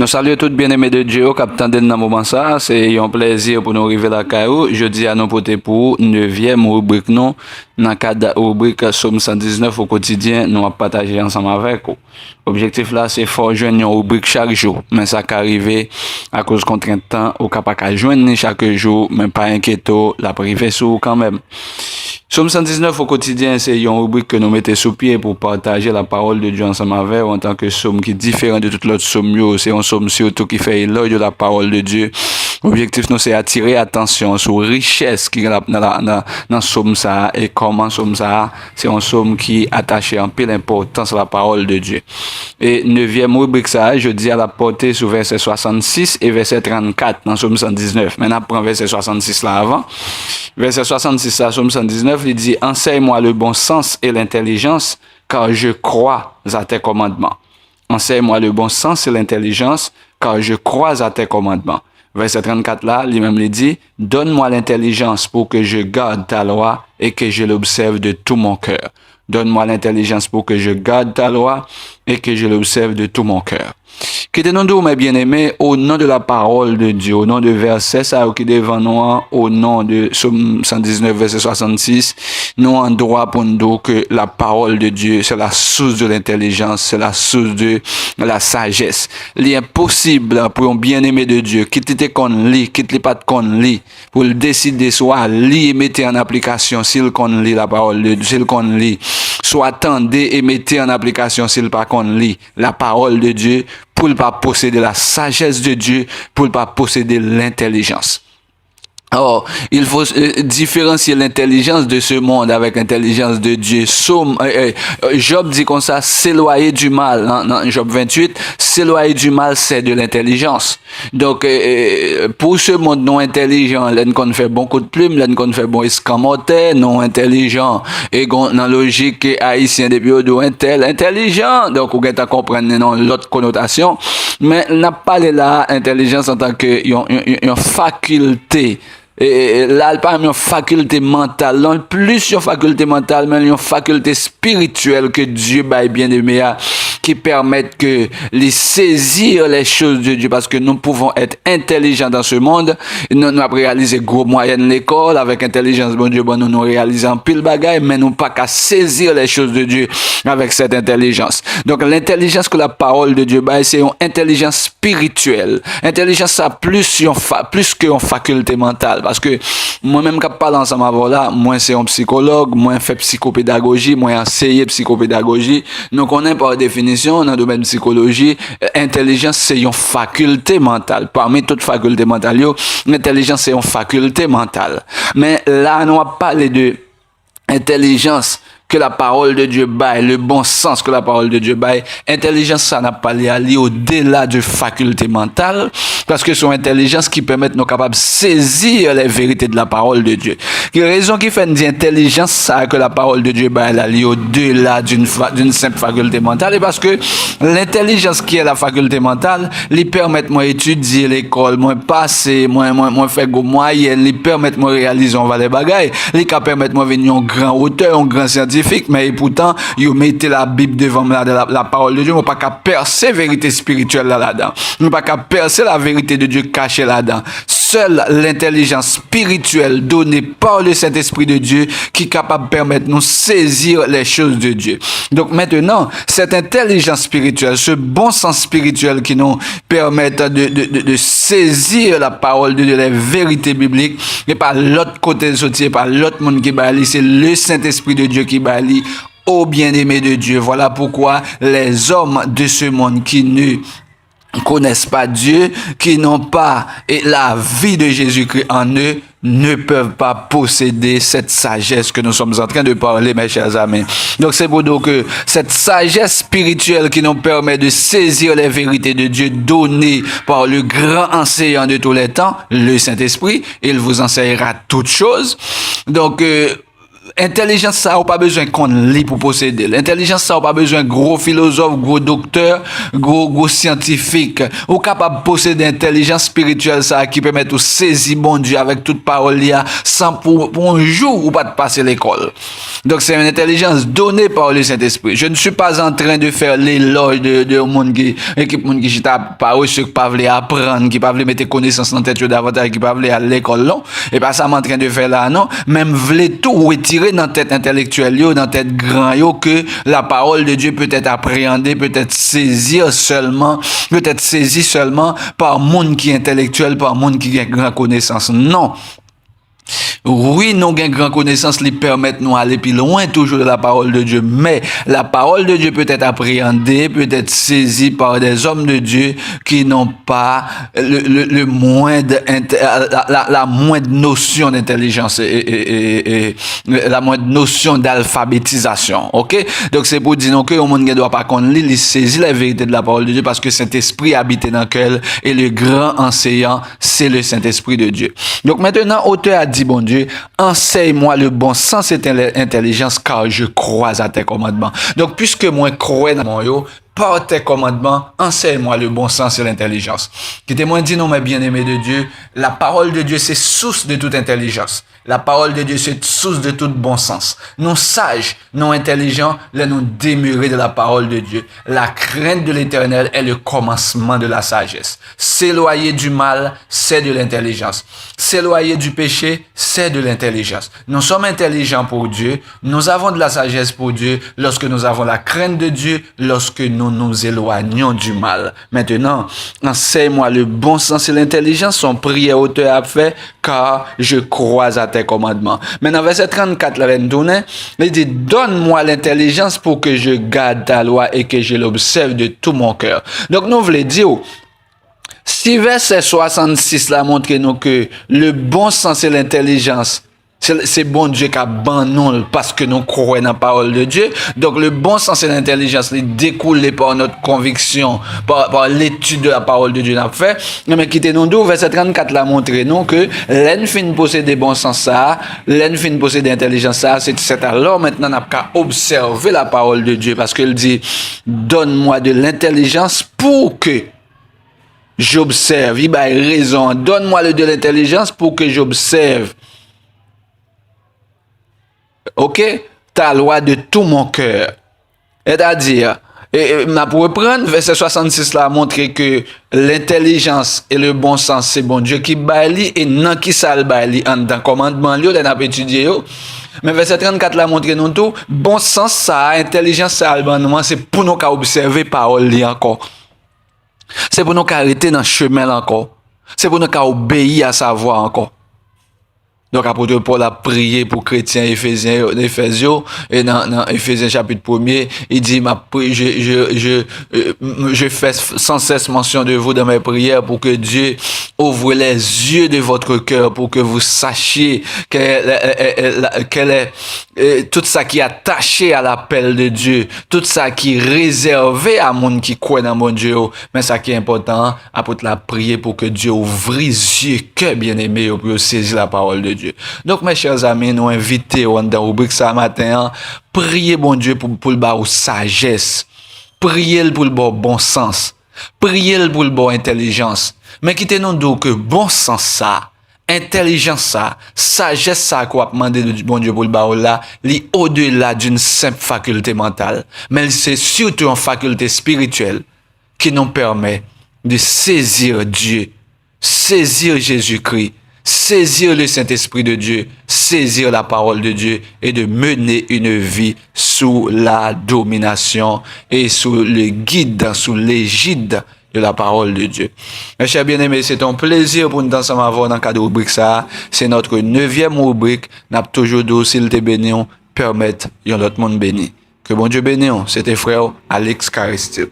Nous saluons tous bien-aimés de Dieu, capitaine de dans moment ça. C'est un plaisir pour nous arriver là caillou. Je dis à nous porter pour 9e rubrique non. Dans le cadre de la rubrique Somme 119 au quotidien, nous allons partager ensemble avec vous. L'objectif là, c'est fort joindre une rubrique chaque jour. Mais ça peut arriver à cause de contrainte temps, ou capable de joindre chaque jour, mais pas inquiéto, la privé sous quand même. Somme 119 au quotidien, c'est une rubrique que nous mettons sous pied pour partager la parole de Dieu ensemble avec vous en tant que somme qui est différent de toute l'autre somme. C'est une somme surtout qui fait éloge de la parole de Dieu. L'objectif, nous, c'est attirer attention sur la richesse qui est dans somme ça et comment somme ça. C'est une somme qui attache en peu l'importance à la parole de Dieu. Et 9e rubrique ça, je dis à la portée sur verset 66 et verset 34 dans somme 119. Maintenant, prends verset 66 là avant. Verset 66 à somme 119, il dit, enseigne-moi le bon sens et l'intelligence, car je crois à tes commandements. Enseigne-moi le bon sens et l'intelligence, car je crois à tes commandements. Verset 34 là, lui-même il dit, donne-moi l'intelligence pour que je garde ta loi et que je l'observe de tout mon cœur. Donne-moi l'intelligence pour que je garde ta loi et que je l'observe de tout mon cœur. Quittez-nous, mes bien-aimés, au nom de la parole de Dieu, au nom de verset ça qui devant nous, au nom de Somme 119, verset 66, nous en droit pour nous dire que la parole de Dieu, c'est la source de l'intelligence, c'est la source de la sagesse. Il est impossible pour un bien-aimé de Dieu, quitter qu'on lit, quitter pas qu'on lit, pour le décider soit lire et mettre en application s'il qu'on lit la parole de Dieu, s'il qu'on lit, soit attendez et mettez en application s'il pas qu'on lit la parole de Dieu, pour ne pas posséder la sagesse de Dieu, pour ne pas posséder l'intelligence. Or, il faut différencier l'intelligence de ce monde avec l'intelligence de Dieu. Job dit comme ça, s'éloigner du mal. Dans Job 28, s'éloigner du mal, c'est de l'intelligence. Donc, pour ce monde non intelligent, l'un qu'on fait bon coup de plume, l'un qu'on fait bon escamoté, non intelligent. Et dans la logique haïtien depuis au intelligent. Donc, vous avez comprendre l'autre connotation. Mais n'a pas là intelligence en tant que une faculté. Et là, il pas une faculté mentale, non plus une faculté mentale, mais une faculté spirituelle que Dieu baille bien aimé, qui permettent que les saisir les choses de Dieu, parce que nous pouvons être intelligents dans ce monde. Nous avons réalisé gros moyenne l'école avec intelligence, bon Dieu, bon nous réalisons pile bagaille, mais nous pas qu'à saisir les choses de Dieu avec cette intelligence. Donc l'intelligence que la parole de Dieu baille, c'est une intelligence spirituelle. Intelligence ça plus qu'une faculté mentale. Parce que moi-même, quand je parle ensemble avec là, moi, c'est un psychologue, moi, je fais psychopédagogie, moi, enseigne psychopédagogie. Donc, on est par définition, dans le domaine de psychologie, intelligence, c'est une faculté mentale. Parmi toutes les facultés mentales, l'intelligence, c'est une faculté mentale. Mais là, on va parler de intelligence que la parole de Dieu baille, le bon sens que la parole de Dieu baille. Intelligence, ça n'a pas aller au-delà de faculté mentale, parce que c'est une intelligence qui permet de nous capables de saisir les vérités de la parole de Dieu. Quelle raison qui fait une intelligence, ça, que la parole de Dieu baille aller au-delà d'une simple faculté mentale, et parce que l'intelligence qui est la faculté mentale, lui permet de moi étudier l'école, moi passer, moi faire go moyenne, lui permet de moi réaliser on va les bagailles, lui permet de moi venir un grand auteur, un grand scientifique, mais pourtant, vous mettez la Bible devant la parole de Dieu, vous n'avez pas qu'à percer la vérité spirituelle là-dedans. Vous n'avez pas qu'à percer la vérité de Dieu cachée là-dedans. Seule l'intelligence spirituelle donnée par le Saint-Esprit de Dieu qui est capable de permettre de nous saisir les choses de Dieu. Donc maintenant, cette intelligence spirituelle, ce bon sens spirituel qui nous permet de saisir la parole de Dieu, les vérités bibliques, et par l'autre côté de sortir, par l'autre monde qui bali, c'est le Saint-Esprit de Dieu qui bali au bien-aimé de Dieu. Voilà pourquoi les hommes de ce monde qui ne connaissent pas Dieu, qui n'ont pas la vie de Jésus-Christ en eux, ne peuvent pas posséder cette sagesse que nous sommes en train de parler, mes chers amis. Donc c'est pour dire que cette sagesse spirituelle qui nous permet de saisir les vérités de Dieu données par le grand enseignant de tous les temps, le Saint-Esprit, il vous enseignera toutes choses. Donc Intelligence ça, ou pas besoin qu'on lit pour posséder. L'intelligence ça, ou pas besoin gros philosophe, gros docteur, gros scientifique. Ou capable de posséder intelligence spirituelle ça, qui permet de saisir bon Dieu avec toute parole là, sans pour un jour ou pas de passer l'école. Donc c'est une intelligence donnée par le Saint-Esprit. Je ne suis pas en train de faire l'éloge de monde qui chita pas reçu, qui pas voulu apprendre, qui pas voulu mettre connaissances dans tête davantage, qui pas voulu aller à l'école non. Et pas ça en train de faire là non, même voulait tout retirer dans tête intellectuelle yo, dans tête grand yo, que la parole de Dieu peut être appréhendée, peut être saisie seulement par monde qui est intellectuel, par monde qui a grand connaissance. Non. Oui, nous avons une grande connaissance qui permet de nous aller plus loin toujours de la parole de Dieu. Mais la parole de Dieu peut être appréhendée, peut être saisie par des hommes de Dieu qui n'ont pas la moindre notion d'intelligence et la moindre notion d'alphabétisation. Ok? Donc c'est pour dire que le monde ne doit pas qu'on lit, il saisit la vérité de la parole de Dieu parce que Saint-Esprit habite dans lequel et le grand enseignant, c'est le Saint-Esprit de Dieu. Donc maintenant, auteur a dit, bon Dieu, enseigne-moi le bon sens et l'intelligence car je crois à tes commandements. Donc, puisque moi crois dans mon yo, par tes commandements, enseigne-moi le bon sens et l'intelligence. Qui témoigne dit, non, mes bien-aimés de Dieu, la parole de Dieu, c'est source de toute intelligence. La parole de Dieu, c'est source de tout bon sens. Non sages, non intelligents, là nous démurer de la parole de Dieu. La crainte de l'Éternel est le commencement de la sagesse. S'éloigner du mal, c'est de l'intelligence. S'éloigner du péché, c'est de l'intelligence. Nous sommes intelligents pour Dieu. Nous avons de la sagesse pour Dieu lorsque nous avons la crainte de Dieu, lorsque nous nous éloignons du mal. Maintenant, enseigne-moi le bon sens et l'intelligence. Son prière auteur a fait, car je crois à tes commandements. Maintenant, verset 34, là, il dit, donne-moi l'intelligence pour que je garde ta loi et que je l'observe de tout mon cœur. Donc, nous voulons dire, si verset 66 là montre nous que le bon sens et l'intelligence, c'est bon Dieu qui a abandonné parce que nous croyons dans la parole de Dieu. Donc le bon sens et l'intelligence les découlent par notre conviction, par l'étude de la parole de Dieu n'a fait. Mais quittez nous d'où verset 34 l'a montré nous que l'en fin posséder bon sens ça, l'en fin posséder intelligence ça, c'est alors maintenant n'a qu'à observer la parole de Dieu parce qu'il dit donne-moi de l'intelligence pour que j'observe. Il a raison. Donne-moi de l'intelligence pour que j'observe. Ok? Ta loi de tout mon cœur. C'est-à-dire, pour reprendre, verset 66 là, montrer que l'intelligence et le bon sens, c'est bon Dieu qui baille et non qui ça le baille en dans commandement, là, on a étudié. Mais verset 34 là, montrer nous tout, bon sens ça, intelligence ça, c'est pour nous observer parole li encore. C'est pour nous arrêter dans le chemin encore. C'est pour nous obéir à sa voix encore. Donc, apôtre Paul a prié pour chrétiens Éphésiens, et dans Éphésiens chapitre 1er, il dit, je fais sans cesse mention de vous dans mes prières pour que Dieu ouvre les yeux de votre cœur pour que vous sachiez quel est tout ça qui est attaché à l'appel de Dieu, tout ça qui est réservé à monde qui croit dans mon Dieu. Mais ça qui est important, apôtre l'a prié pour que Dieu ouvre les yeux, cœur bien-aimé, pour saisir la parole de Dieu. Donc, mes chers amis, nous invitons dans la rubrique ça matin, priez bon Dieu pour le bas sagesse, priez pour le bon sens, priez pour le bon intelligence. Mais quittez-nous donc que bon sens ça, intelligence ça, sagesse ça qu'on a demandé de bon Dieu pour le bas là, li au-delà d'une simple faculté mentale, mais c'est surtout une faculté spirituelle qui nous permet de saisir Dieu, saisir Jésus-Christ, saisir le Saint-Esprit de Dieu, saisir la parole de Dieu et de mener une vie sous la domination et sous le guide, sous l'égide de la parole de Dieu. Mes chers bien-aimés, c'est un plaisir pour nous ensemble avoir dans le cadre de rubrique ça. C'est notre 9e rubrique. N'a toujours dit s'il te béni, permettre yon l'autre monde béni. Que bon Dieu bénisse. C'était frère Alex Caristide.